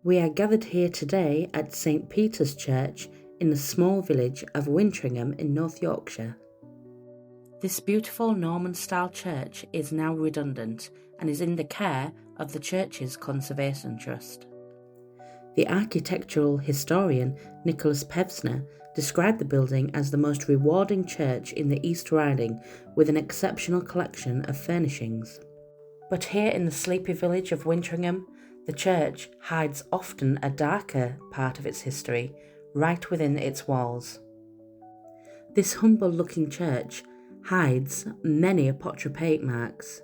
We are gathered here today at St. Peter's Church in the small village of Wintringham in North Yorkshire. This beautiful Norman-style church is now redundant and is in the care of the church's Conservation Trust. The architectural historian Nicholas Pevsner described the building as the most rewarding church in the East Riding with an exceptional collection of furnishings. But here in the sleepy village of Wintringham, the church hides often a darker part of its history right within its walls. This humble-looking church hides many apotropaic marks.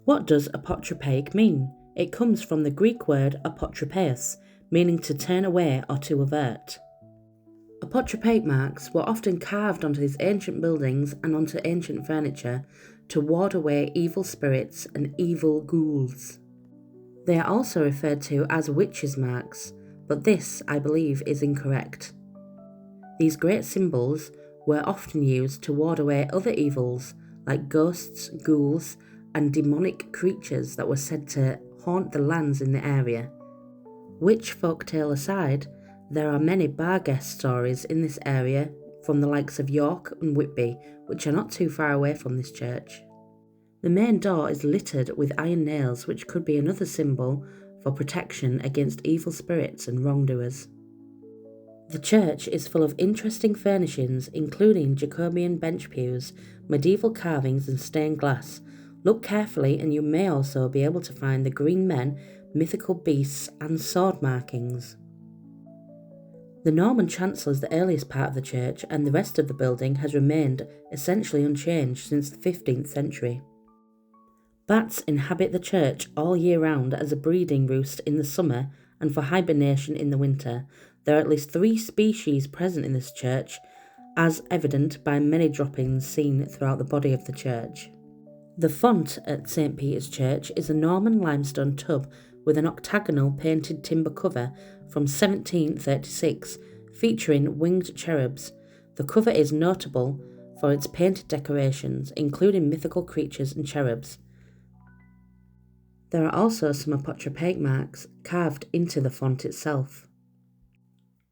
What does apotropaic mean? It comes from the Greek word apotropeus, meaning to turn away or to avert. Apotropaic marks were often carved onto these ancient buildings and onto ancient furniture to ward away evil spirits and evil ghouls. They are also referred to as witches' marks, but this, I believe, is incorrect. These great symbols were often used to ward away other evils like ghosts, ghouls, and demonic creatures that were said to haunt the lands in the area. Witch folktale aside, there are many Barguest stories in this area from the likes of York and Whitby, which are not too far away from this church. The main door is littered with iron nails, which could be another symbol for protection against evil spirits and wrongdoers. The church is full of interesting furnishings, including Jacobean bench pews, medieval carvings and stained glass. Look carefully and you may also be able to find the green men, mythical beasts and sword markings. The Norman chancel is the earliest part of the church, and the rest of the building has remained essentially unchanged since the 15th century. Bats inhabit the church all year round as a breeding roost in the summer and for hibernation in the winter. There are at least 3 species present in this church, as evident by many droppings seen throughout the body of the church. The font at St. Peter's Church is a Norman limestone tub with an octagonal painted timber cover from 1736, featuring winged cherubs. The cover is notable for its painted decorations, including mythical creatures and cherubs. There are also some apotropaic marks carved into the font itself.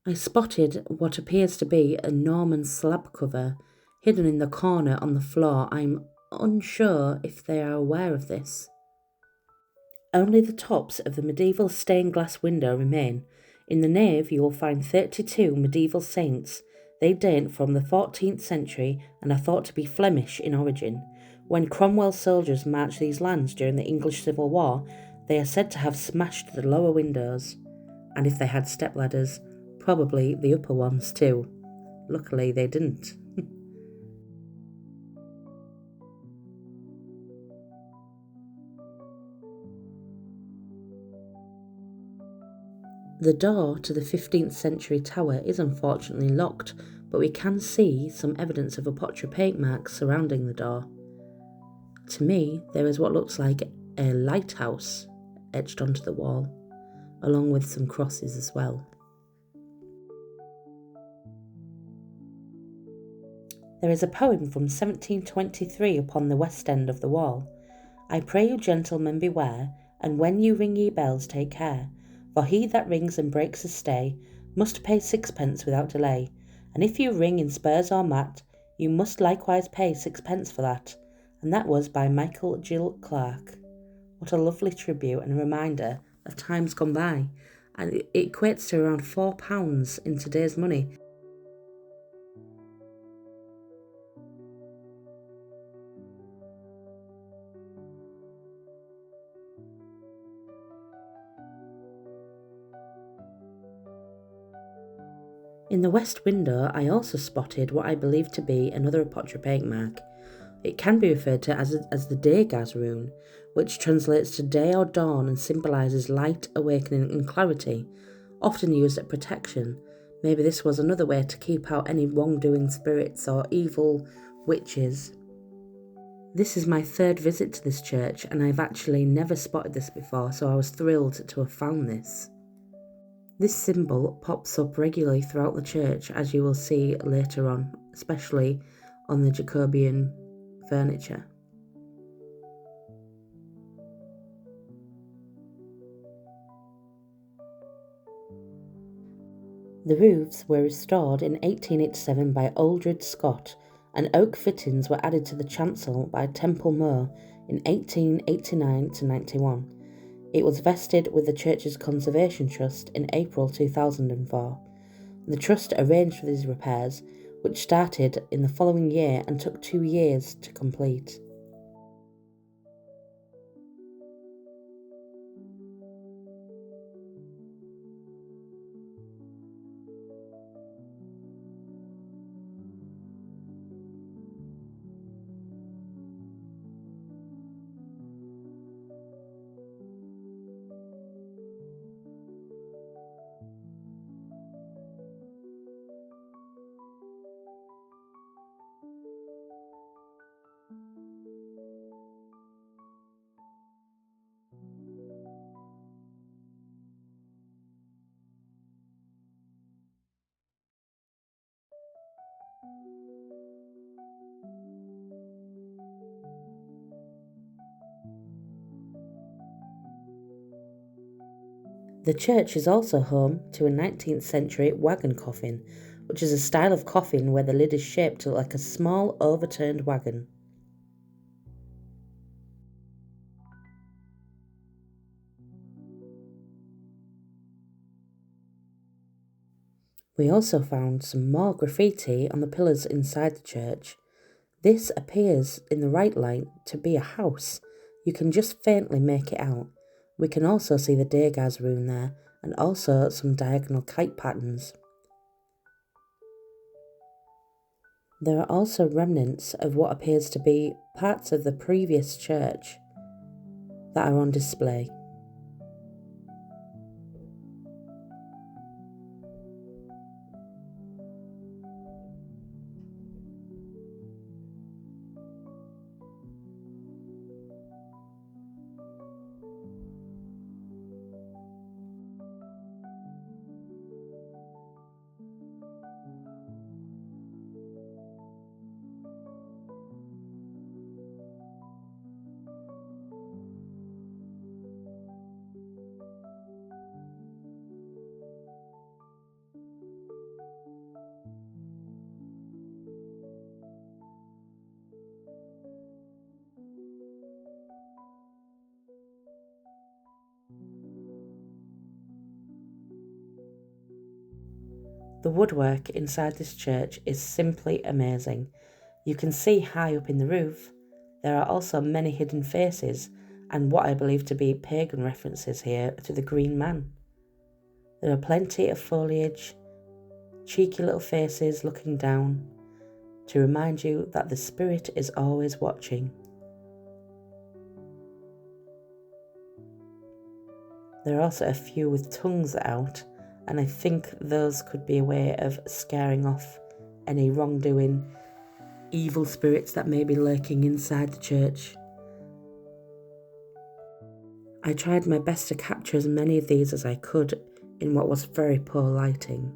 I spotted what appears to be a Norman slab cover hidden in the corner on the floor. I'm unsure if they are aware of this. Only the tops of the medieval stained glass window remain. In the nave you will find 32 medieval saints. They date from the 14th century and are thought to be Flemish in origin. When Cromwell's soldiers marched these lands during the English Civil War, they are said to have smashed the lower windows, and if they had stepladders, probably the upper ones too. Luckily they didn't. The door to the 15th century tower is unfortunately locked, but we can see some evidence of apotropaic marks surrounding the door. To me, there is what looks like a lighthouse etched onto the wall, along with some crosses as well. There is a poem from 1723 upon the west end of the wall. I pray you gentlemen beware, and when you ring ye bells take care, for he that rings and breaks a stay must pay 6pence without delay, and if you ring in spurs or mat, you must likewise pay 6pence for that. And that was by Michael Gill Clark. What a lovely tribute and a reminder of times gone by, and it equates to around £4 in today's money. In the west window I also spotted what I believe to be another apotropaic mark. It can be referred to as the Dagaz rune, which translates to day or dawn and symbolises light, awakening and clarity, often used as protection. Maybe this was another way to keep out any wrongdoing spirits or evil witches. This is my 3rd visit to this church, and I've actually never spotted this before, so I was thrilled to have found this. This symbol pops up regularly throughout the church, as you will see later on, especially on the Jacobean furniture. The roofs were restored in 1887 by Aldred Scott, and oak fittings were added to the chancel by Temple Moore in 1889-91. It was vested with the church's Conservation Trust in April 2004. The trust arranged for these repairs, which started in the following year and took 2 years to complete. The church is also home to a 19th century wagon coffin, which is a style of coffin where the lid is shaped like a small overturned wagon. We also found some more graffiti on the pillars inside the church. This appears in the right light to be a house. You can just faintly make it out. We can also see the Degas room there, and also some diagonal kite patterns. There are also remnants of what appears to be parts of the previous church that are on display. The woodwork inside this church is simply amazing. You can see high up in the roof. There are also many hidden faces and what I believe to be pagan references here to the Green Man. There are plenty of foliage, cheeky little faces looking down to remind you that the spirit is always watching. There are also a few with tongues out, and I think those could be a way of scaring off any wrongdoing, evil spirits that may be lurking inside the church. I tried my best to capture as many of these as I could in what was very poor lighting.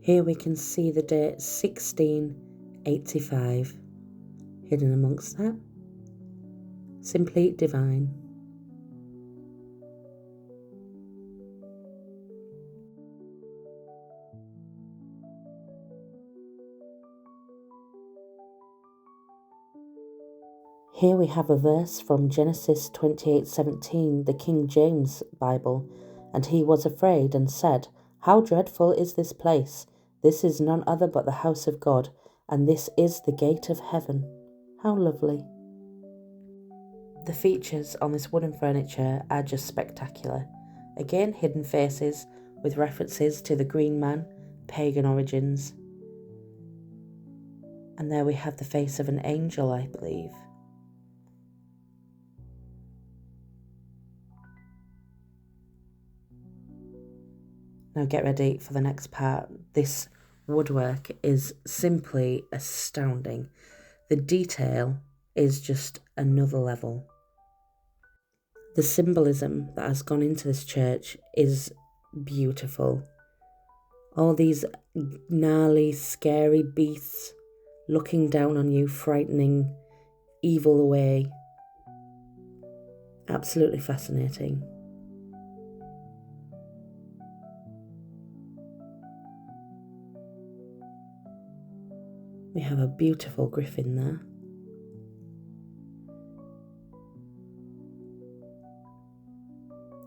Here we can see the date 1685 hidden amongst that. Simply divine. Here we have a verse from Genesis 28:17, the King James Bible, and he was afraid and said, "How dreadful is this place! This is none other but the house of God, and this is the gate of heaven. How lovely. The features on this wooden furniture are just spectacular. Again, hidden faces with references to the Green Man, pagan origins. And there we have the face of an angel, I believe. Now get ready for the next part. This woodwork is simply astounding. The detail is just another level. The symbolism that has gone into this church is beautiful. All these gnarly, scary beasts looking down on you, frightening evil away. Absolutely fascinating. We have a beautiful griffin there.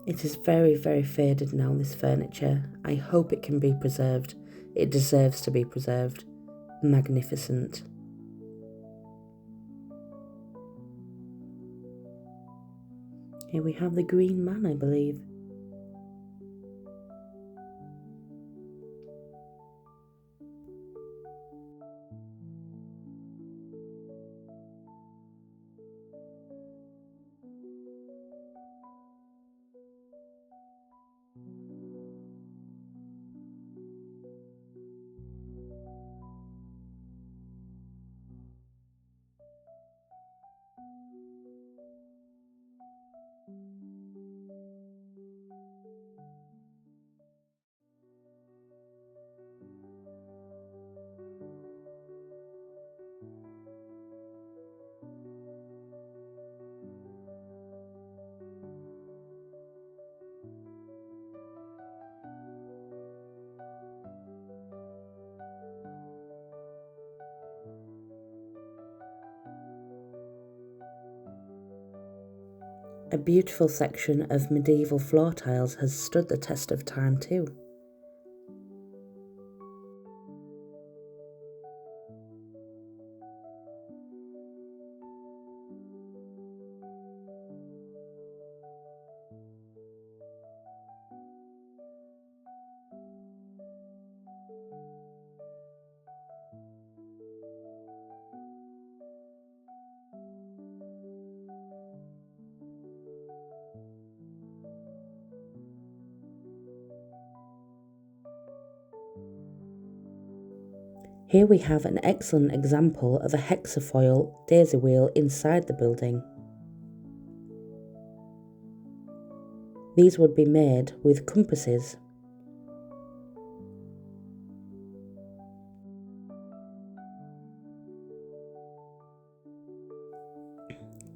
It is very, very faded now, this furniture. I hope it can be preserved. It deserves to be preserved. Magnificent. Here we have the Green Man, I believe. A beautiful section of medieval floor tiles has stood the test of time too. Here we have an excellent example of a hexafoil daisy wheel inside the building. These would be made with compasses.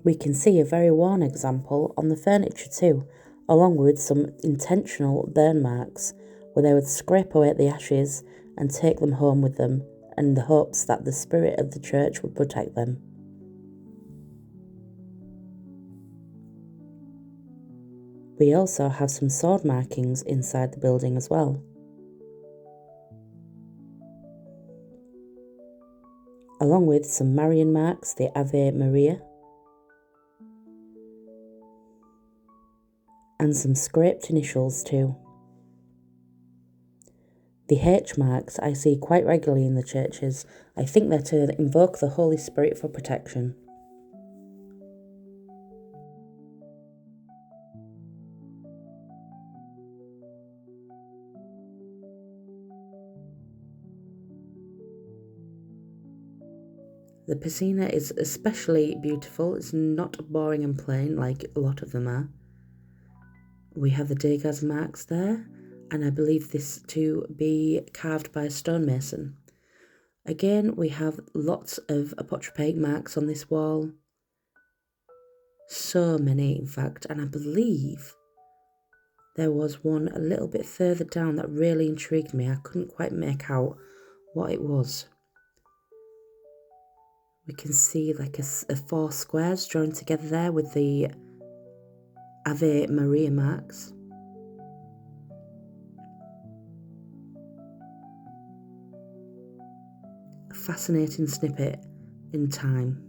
We can see a very worn example on the furniture too, along with some intentional burn marks where they would scrape away at the ashes and take them home with them in the hopes that the spirit of the church would protect them. We also have some sword markings inside the building as well. Along with some Marian marks, the Ave Maria, and some scraped initials too. The H marks I see quite regularly in the churches. I think they're to invoke the Holy Spirit for protection. The piscina is especially beautiful. It's not boring and plain like a lot of them are. We have the Degas marks there, and I believe this to be carved by a stonemason. Again, we have lots of Apotropaic marks on this wall. So many, in fact, and I believe there was one a little bit further down that really intrigued me. I couldn't quite make out what it was. We can see like a 4 squares joined together there with the Ave Maria marks. a fascinating snippet in time.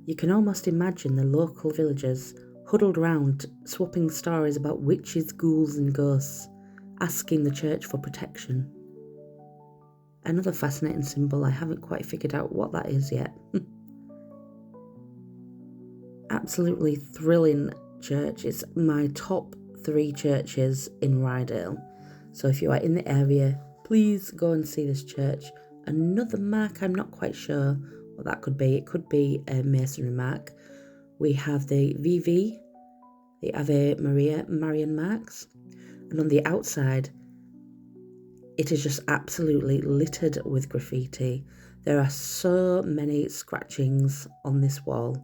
You can almost imagine the local villagers huddled round, swapping stories about witches, ghouls and ghosts, asking the church for protection. Another fascinating symbol, I haven't quite figured out what that is yet. Absolutely thrilling church. It's my top 3 churches in Rydale. So if you are in the area, please go and see this church. Another mark, I'm not quite sure what that could be. It could be a masonry mark. We have the VV, the Ave Maria Marian marks. And on the outside, it is just absolutely littered with graffiti. There are so many scratchings on this wall.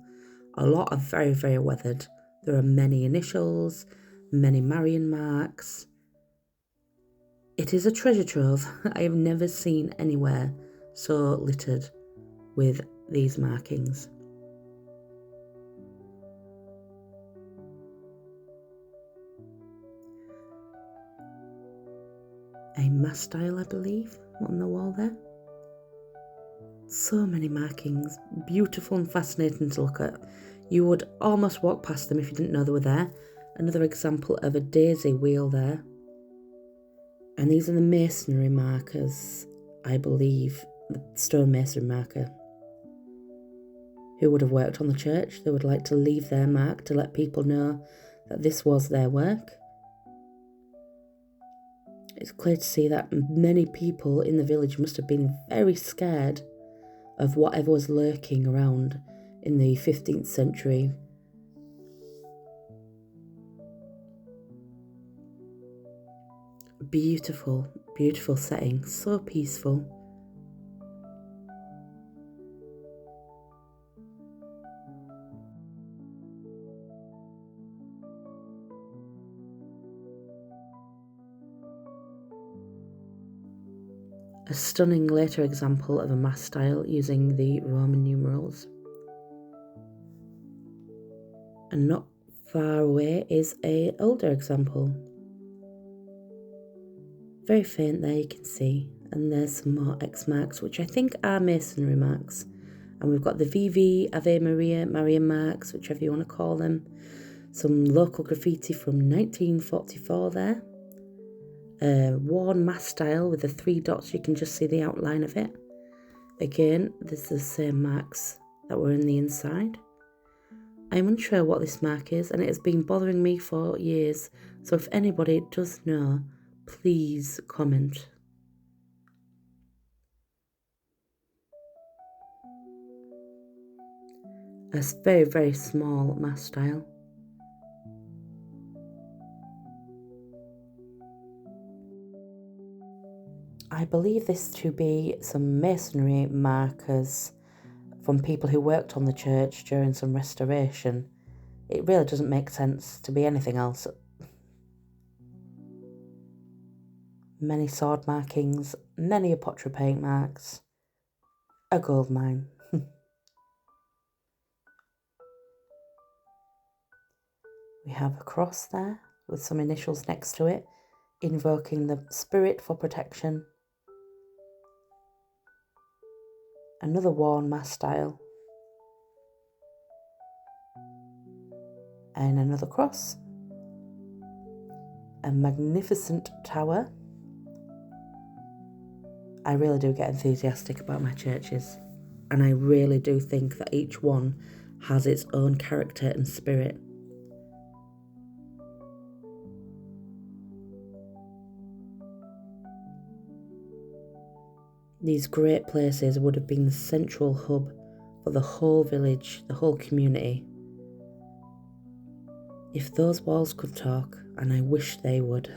A lot are very, very weathered. There are many initials, many Marian marks. It is a treasure trove. I have never seen anywhere so littered with these markings. A mastile, I believe, on the wall there. So many markings, beautiful and fascinating to look at. You would almost walk past them if you didn't know they were there. Another example of a daisy wheel there. And these are the masonry markers, I believe, the stone masonry marker. Who would have worked on the church? They would like to leave their mark to let people know that this was their work. It's clear to see that many people in the village must have been very scared of whatever was lurking around in the 15th century. Beautiful, beautiful setting, so peaceful. A stunning later example of a mastile using the Roman numerals. And not far away is an older example. Very faint there, you can see. And there's some more X marks, which I think are masonry marks. And we've got the VV, Ave Maria, Marian marks, whichever you want to call them. Some local graffiti from 1944 there. A worn mastile with the 3 dots, you can just see the outline of it. Again, there's the same marks that were in the inside. I'm unsure what this mark is, and it has been bothering me for years, so if anybody does know, please comment. A very, very small mastile. I believe this to be some masonry markers from people who worked on the church during some restoration. It really doesn't make sense to be anything else. Many sword markings, many Apotropaic marks, a gold mine. We have a cross there with some initials next to it, invoking the spirit for protection. Another worn mastile. And another cross. A magnificent tower. I really do get enthusiastic about my churches, and I really do think that each one has its own character and spirit. These great places would have been the central hub for the whole village, the whole community. If those walls could talk, and I wish they would.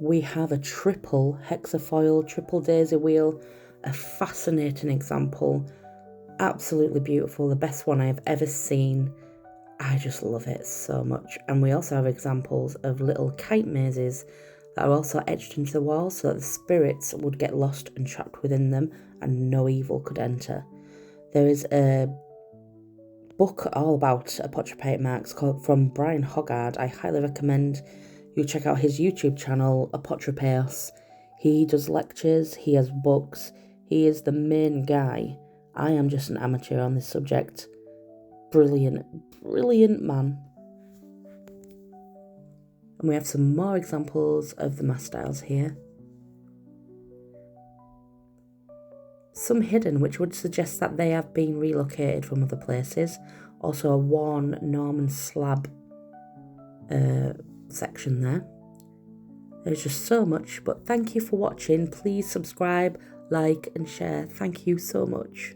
we have a triple hexafoil, triple daisy wheel, a fascinating example, absolutely beautiful, the best one I have ever seen. I just love it so much. And we also have examples of little kite mazes that are also etched into the walls so that the spirits would get lost and trapped within them and no evil could enter. There is a book all about Apotropaic marks from Brian Hoggard. I highly recommend you check out his YouTube channel, Apotropaic. He does lectures, he has books, he is the main guy. I am just an amateur on this subject. Brilliant, brilliant man. And we have some more examples of the mast styles here. Some hidden, which would suggest that they have been relocated from other places. Also a worn Norman slab section there. There's just so much, but thank you for watching. Please subscribe, like and share. Thank you so much.